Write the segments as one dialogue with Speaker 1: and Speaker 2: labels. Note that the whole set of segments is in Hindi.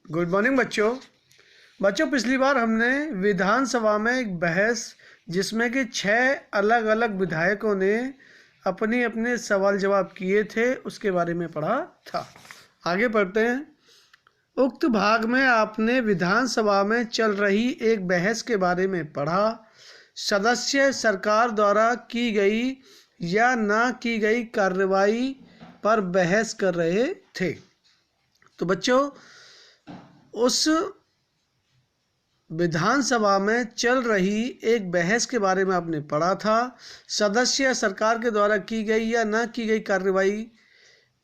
Speaker 1: गुड मॉर्निंग बच्चों पिछली बार हमने विधानसभा में एक बहस जिसमें कि 6 अलग अलग विधायकों ने अपने अपने सवाल जवाब किए थे उसके बारे में पढ़ा था। आगे पढ़ते हैं। उक्त भाग में आपने विधानसभा में चल रही एक बहस के बारे में पढ़ा। सदस्य सरकार द्वारा की गई या ना की गई कार्रवाई पर बहस कर रहे थे। तो बच्चों, उस विधानसभा में चल रही एक बहस के बारे में आपने पढ़ा था। सदस्य सरकार के द्वारा की गई या ना की गई कार्रवाई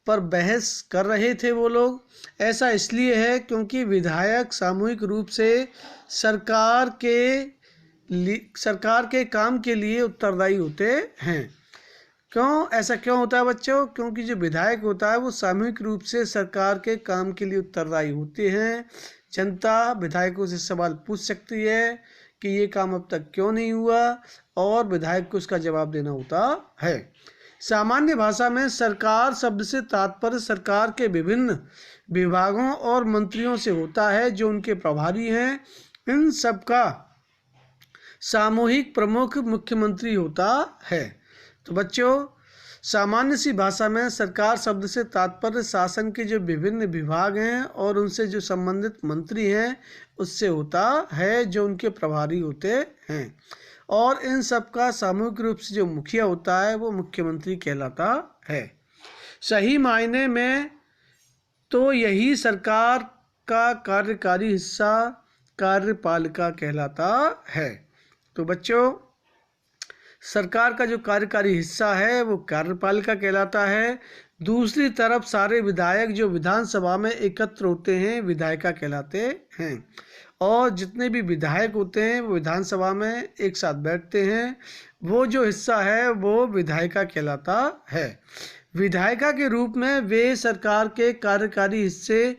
Speaker 1: पर बहस कर रहे थे वो लोग। ऐसा इसलिए है क्योंकि विधायक सामूहिक रूप से सरकार के काम के लिए उत्तरदायी होते हैं। ऐसा क्यों होता है बच्चों? क्योंकि जो विधायक होता है वो सामूहिक रूप से सरकार के काम के लिए उत्तरदायी होते हैं। जनता विधायकों से सवाल पूछ सकती है कि ये काम अब तक क्यों नहीं हुआ, और विधायक को उसका जवाब देना होता है। सामान्य भाषा में सरकार शब्द से तात्पर्य सरकार के विभिन्न विभागों और मंत्रियों से होता है जो उनके प्रभारी हैं। इन सब का सामूहिक प्रमुख मुख्यमंत्री होता है। तो बच्चों, सामान्य सी भाषा में सरकार शब्द से तात्पर्य शासन के जो विभिन्न विभाग हैं और उनसे जो संबंधित मंत्री हैं उससे होता है जो उनके प्रभारी होते हैं। और इन सब का सामूहिक रूप से जो मुखिया होता है वो मुख्यमंत्री कहलाता है। सही मायने में तो यही सरकार का कार्यकारी हिस्सा कार्यपालिका कहलाता है। तो बच्चों, सरकार का जो कार्यकारी हिस्सा है वो कार्यपालिका कहलाता है। दूसरी तरफ सारे विधायक जो विधानसभा में एकत्र होते हैं विधायिका कहलाते हैं। और जितने भी विधायक होते हैं वो विधानसभा में एक साथ बैठते हैं, वो जो हिस्सा है वो विधायिका कहलाता है। विधायिका के रूप में वे सरकार के कार्यकारी हिस्से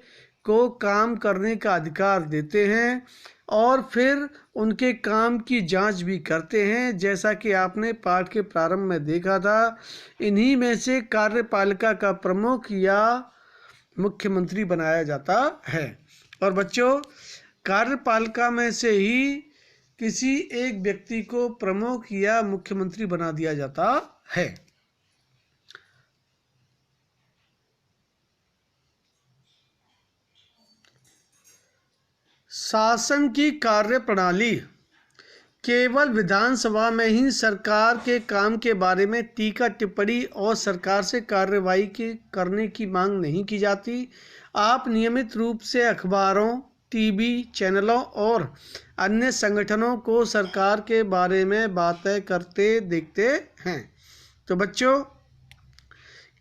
Speaker 1: को काम करने का अधिकार देते हैं और फिर उनके काम की जांच भी करते हैं, जैसा कि आपने पाठ के प्रारंभ में देखा था। इन्हीं में से कार्यपालिका का प्रमुख या मुख्यमंत्री बनाया जाता है। और बच्चों, कार्यपालिका में से ही किसी एक व्यक्ति को प्रमुख या मुख्यमंत्री बना दिया जाता है। शासन की कार्य प्रणाली। केवल विधानसभा में ही सरकार के काम के बारे में टीका टिप्पणी और सरकार से कार्रवाई करने की मांग नहीं की जाती। आप नियमित रूप से अखबारों, टीवी चैनलों और अन्य संगठनों को सरकार के बारे में बातें करते देखते हैं। तो बच्चों,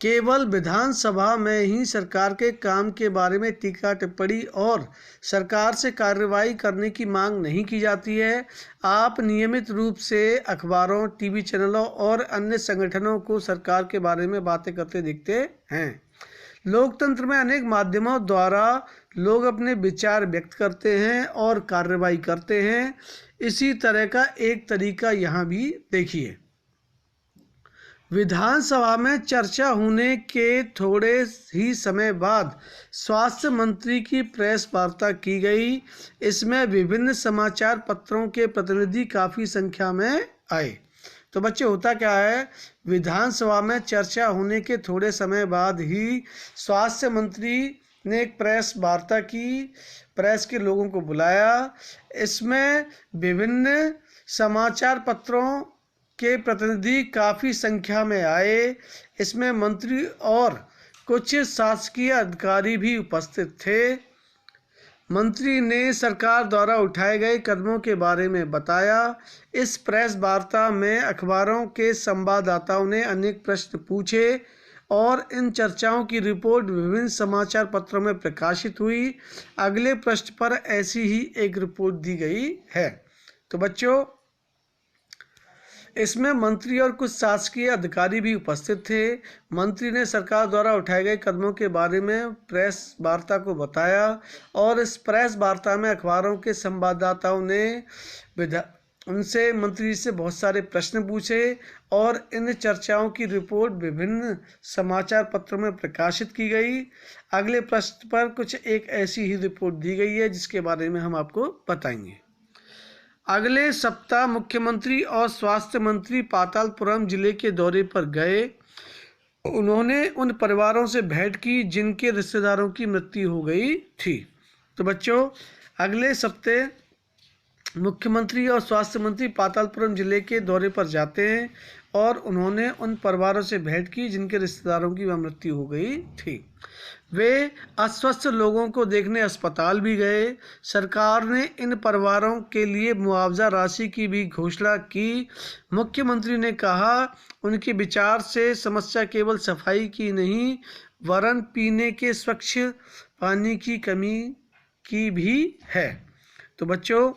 Speaker 1: केवल विधानसभा में ही सरकार के काम के बारे में टीका टिप्पणी और सरकार से कार्रवाई करने की मांग नहीं की जाती है। आप नियमित रूप से अखबारों, टीवी चैनलों और अन्य संगठनों को सरकार के बारे में बातें करते देखते हैं। लोकतंत्र में अनेक माध्यमों द्वारा लोग अपने विचार व्यक्त करते हैं और कार्रवाई करते हैं। इसी तरह का एक तरीका यहाँ भी देखिए। विधानसभा में चर्चा होने के थोड़े ही समय बाद स्वास्थ्य मंत्री की प्रेस वार्ता की गई। इसमें विभिन्न समाचार पत्रों के प्रतिनिधि काफ़ी संख्या में आए। तो बच्चे, होता क्या है, विधानसभा में चर्चा होने के थोड़े समय बाद ही स्वास्थ्य मंत्री ने एक प्रेस वार्ता की, प्रेस के लोगों को बुलाया। इसमें विभिन्न समाचार पत्रों के प्रतिनिधि काफ़ी संख्या में आए। इसमें मंत्री और कुछ शासकीय अधिकारी भी उपस्थित थे। मंत्री ने सरकार द्वारा उठाए गए कदमों के बारे में बताया। इस प्रेस वार्ता में अखबारों के संवाददाताओं ने अनेक प्रश्न पूछे और इन चर्चाओं की रिपोर्ट विभिन्न समाचार पत्रों में प्रकाशित हुई। अगले पृष्ठ पर ऐसी ही एक रिपोर्ट दी गई है। तो बच्चों, इसमें मंत्री और कुछ शासकीय अधिकारी भी उपस्थित थे। मंत्री ने सरकार द्वारा उठाए गए कदमों के बारे में प्रेस वार्ता को बताया और इस प्रेस वार्ता में अखबारों के संवाददाताओं ने उनसे मंत्री से बहुत सारे प्रश्न पूछे और इन चर्चाओं की रिपोर्ट विभिन्न समाचार पत्रों में प्रकाशित की गई। अगले प्रश्न पर कुछ एक ऐसी ही रिपोर्ट दी गई है जिसके बारे में हम आपको बताएंगे। अगले सप्ताह मुख्यमंत्री और स्वास्थ्य मंत्री पातालपुरम जिले के दौरे पर गए। उन्होंने उन परिवारों से भेंट की जिनके रिश्तेदारों की मृत्यु हो गई थी। तो बच्चों, अगले सप्ते मुख्यमंत्री और स्वास्थ्य मंत्री पातालपुरम जिले के दौरे पर जाते हैं और उन्होंने उन परिवारों से भेंट की जिनके रिश्तेदारों की वह मृत्यु हो गई थी। वे अस्वस्थ लोगों को देखने अस्पताल भी गए। सरकार ने इन परिवारों के लिए मुआवजा राशि की भी घोषणा की। मुख्यमंत्री ने कहा, उनके विचार से समस्या केवल सफाई की नहीं वरन पीने के स्वच्छ पानी की कमी की भी है। तो बच्चों,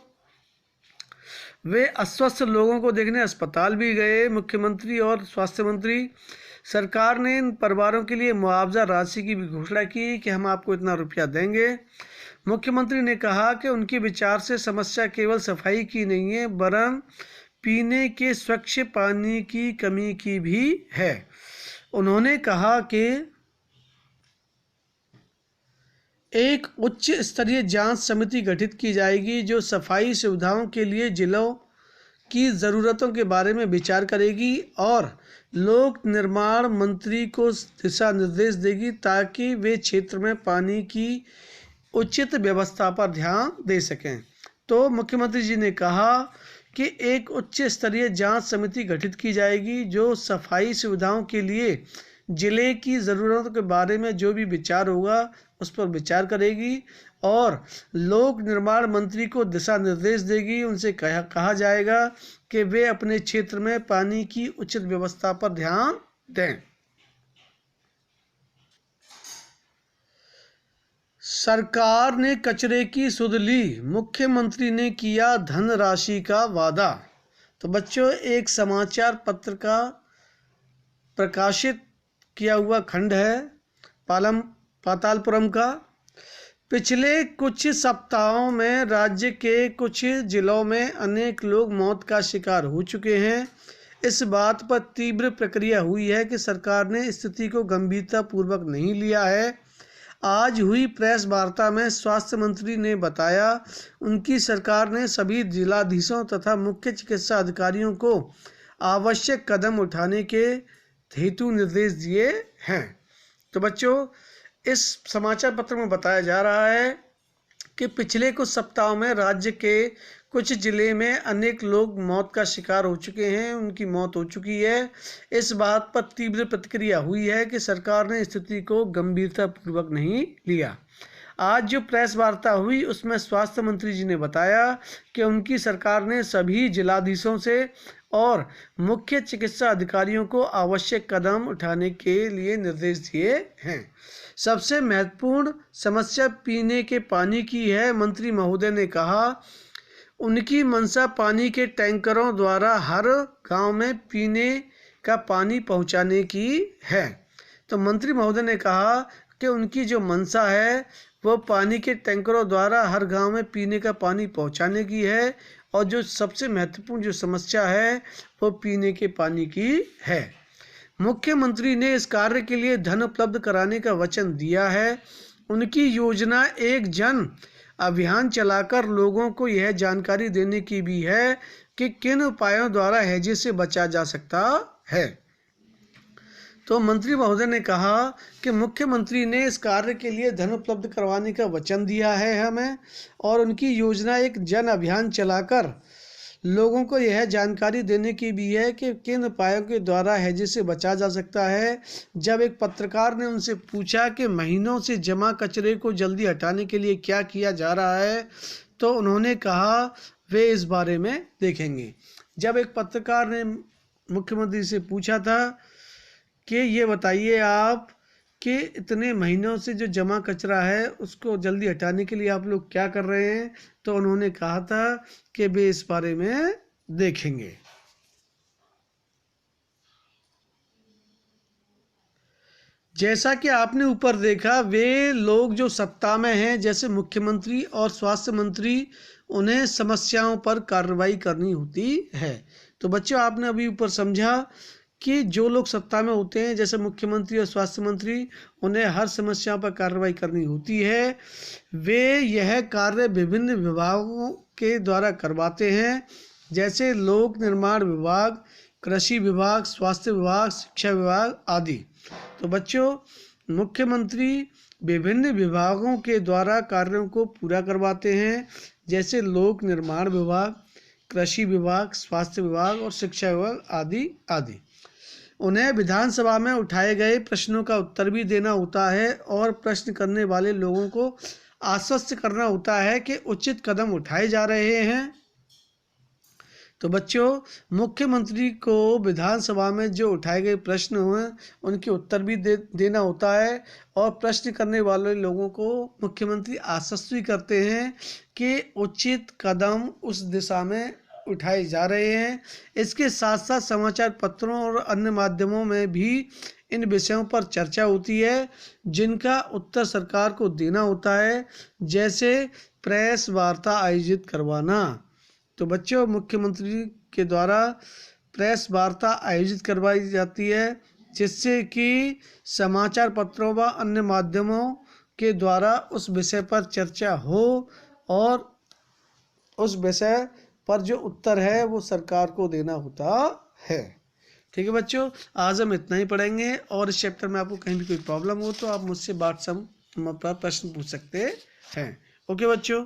Speaker 1: वे अस्वस्थ लोगों को देखने अस्पताल भी गए। मुख्यमंत्री और स्वास्थ्य मंत्री, सरकार ने इन परिवारों के लिए मुआवजा राशि की भी घोषणा की कि हम आपको इतना रुपया देंगे। मुख्यमंत्री ने कहा कि उनके विचार से समस्या केवल सफाई की नहीं है वरन पीने के स्वच्छ पानी की कमी की भी है। उन्होंने कहा कि एक उच्च स्तरीय जांच समिति गठित की जाएगी जो सफाई सुविधाओं के लिए जिलों की ज़रूरतों के बारे में विचार करेगी और लोक निर्माण मंत्री को दिशा निर्देश देगी ताकि वे क्षेत्र में पानी की उचित व्यवस्था पर ध्यान दे सकें। तो मुख्यमंत्री जी ने कहा कि एक उच्च स्तरीय जांच समिति गठित की जाएगी जो सफाई सुविधाओं के लिए जिले की ज़रूरतों के बारे में जो भी विचार होगा उस पर विचार करेगी और लोक निर्माण मंत्री को दिशा निर्देश देगी। उनसे कहा जाएगा कि वे अपने क्षेत्र में पानी की उचित व्यवस्था पर ध्यान दें। सरकार ने कचरे की सुध ली, मुख्यमंत्री ने किया धनराशि का वादा। तो बच्चों, एक समाचार पत्र का प्रकाशित किया हुआ खंड है पातालपुरम का। पिछले कुछ सप्ताहों में राज्य के कुछ जिलों में अनेक लोग मौत का शिकार हो चुके हैं। इस बात पर तीव्र प्रक्रिया हुई है कि सरकार ने स्थिति को गंभीरतापूर्वक नहीं लिया है। आज हुई प्रेस वार्ता में स्वास्थ्य मंत्री ने बताया उनकी सरकार ने सभी जिलाधीशों तथा मुख्य चिकित्सा अधिकारियों को आवश्यक कदम उठाने के हेतु निर्देश दिए हैं। तो बच्चों, इस समाचार पत्र में बताया जा रहा है कि पिछले कुछ सप्ताहों में राज्य के कुछ जिले में अनेक लोग मौत का शिकार हो चुके हैं, उनकी मौत हो चुकी है। इस बात पर तीव्र प्रतिक्रिया हुई है कि सरकार ने स्थिति को गंभीरतापूर्वक नहीं लिया। आज जो प्रेस वार्ता हुई उसमें स्वास्थ्य मंत्री जी ने बताया कि उनकी सरकार ने सभी जिलाधीशों से और मुख्य चिकित्सा अधिकारियों को आवश्यक कदम उठाने के लिए निर्देश दिए हैं। सबसे महत्वपूर्ण समस्या पीने के पानी की है। मंत्री महोदय ने कहा उनकी मंशा पानी के टैंकरों द्वारा हर गांव में पीने का पानी पहुंचाने की है। तो मंत्री महोदय ने कहा कि उनकी जो मंशा है वो पानी के टैंकरों द्वारा हर गांव में पीने का पानी पहुंचाने की है और जो सबसे महत्वपूर्ण जो समस्या है वो पीने के पानी की है। मुख्यमंत्री ने इस कार्य के लिए धन उपलब्ध कराने का वचन दिया है। उनकी योजना एक जन अभियान चलाकर लोगों को यह जानकारी देने की भी है कि किन उपायों द्वारा हैजे से बचा जा सकता है। तो मंत्री महोदय ने कहा कि मुख्यमंत्री ने इस कार्य के लिए धन उपलब्ध करवाने का वचन दिया है हमें और उनकी योजना एक जन अभियान चलाकर लोगों को यह जानकारी देने की भी है कि किन उपायों के द्वारा हैजे से बचा जा सकता है। जब एक पत्रकार ने उनसे पूछा कि महीनों से जमा कचरे को जल्दी हटाने के लिए क्या किया जा रहा है तो उन्होंने कहा वे इस बारे में देखेंगे। जब एक पत्रकार ने मुख्यमंत्री से पूछा था कि ये बताइए आप कि इतने महीनों से जो जमा कचरा है उसको जल्दी हटाने के लिए आप लोग क्या कर रहे हैं, तो उन्होंने कहा था कि वे इस बारे में देखेंगे। जैसा कि आपने ऊपर देखा, वे लोग जो सत्ता में हैं जैसे मुख्यमंत्री और स्वास्थ्य मंत्री, उन्हें समस्याओं पर कार्रवाई करनी होती है। तो बच्चों, आपने अभी ऊपर समझा कि जो लोग सत्ता में होते हैं जैसे मुख्यमंत्री और स्वास्थ्य मंत्री, उन्हें हर समस्या पर कार्रवाई करनी होती है। वे यह कार्य विभिन्न विभागों के द्वारा करवाते हैं, जैसे लोक निर्माण विभाग, कृषि विभाग, स्वास्थ्य विभाग, शिक्षा विभाग आदि। तो बच्चों, मुख्यमंत्री विभिन्न विभागों के द्वारा कार्यों को पूरा करवाते हैं, जैसे लोक निर्माण विभाग, कृषि विभाग, स्वास्थ्य विभाग और शिक्षा विभाग आदि आदि। उन्हें विधानसभा में उठाए गए प्रश्नों का उत्तर भी देना होता है और प्रश्न करने वाले लोगों को आश्वस्त करना होता है कि उचित कदम उठाए जा रहे हैं। तो बच्चों, मुख्यमंत्री को विधानसभा में जो उठाए गए प्रश्न हुए उनके उत्तर भी देना होता है और प्रश्न करने वाले लोगों को मुख्यमंत्री आश्वस्त भी करते हैं कि उचित कदम उस दिशा में उठाए जा रहे हैं। इसके साथ साथ समाचार पत्रों और अन्य माध्यमों में भी इन विषयों पर चर्चा होती है, जिनका उत्तर सरकार को देना होता है, जैसे प्रेस वार्ता आयोजित करवाना। तो बच्चों, मुख्यमंत्री के द्वारा प्रेस वार्ता आयोजित करवाई जाती है, जिससे कि समाचार पत्रों व अन्य माध्यमों के द्वारा उस विषय पर चर्चा हो और उस विषय पर जो उत्तर है वो सरकार को देना होता है। ठीक है बच्चों, आज हम इतना ही पढ़ेंगे और इस चैप्टर में आपको कहीं भी कोई प्रॉब्लम हो तो आप मुझसे व्हाट्सएप पर प्रश्न पूछ सकते हैं। ओके बच्चों।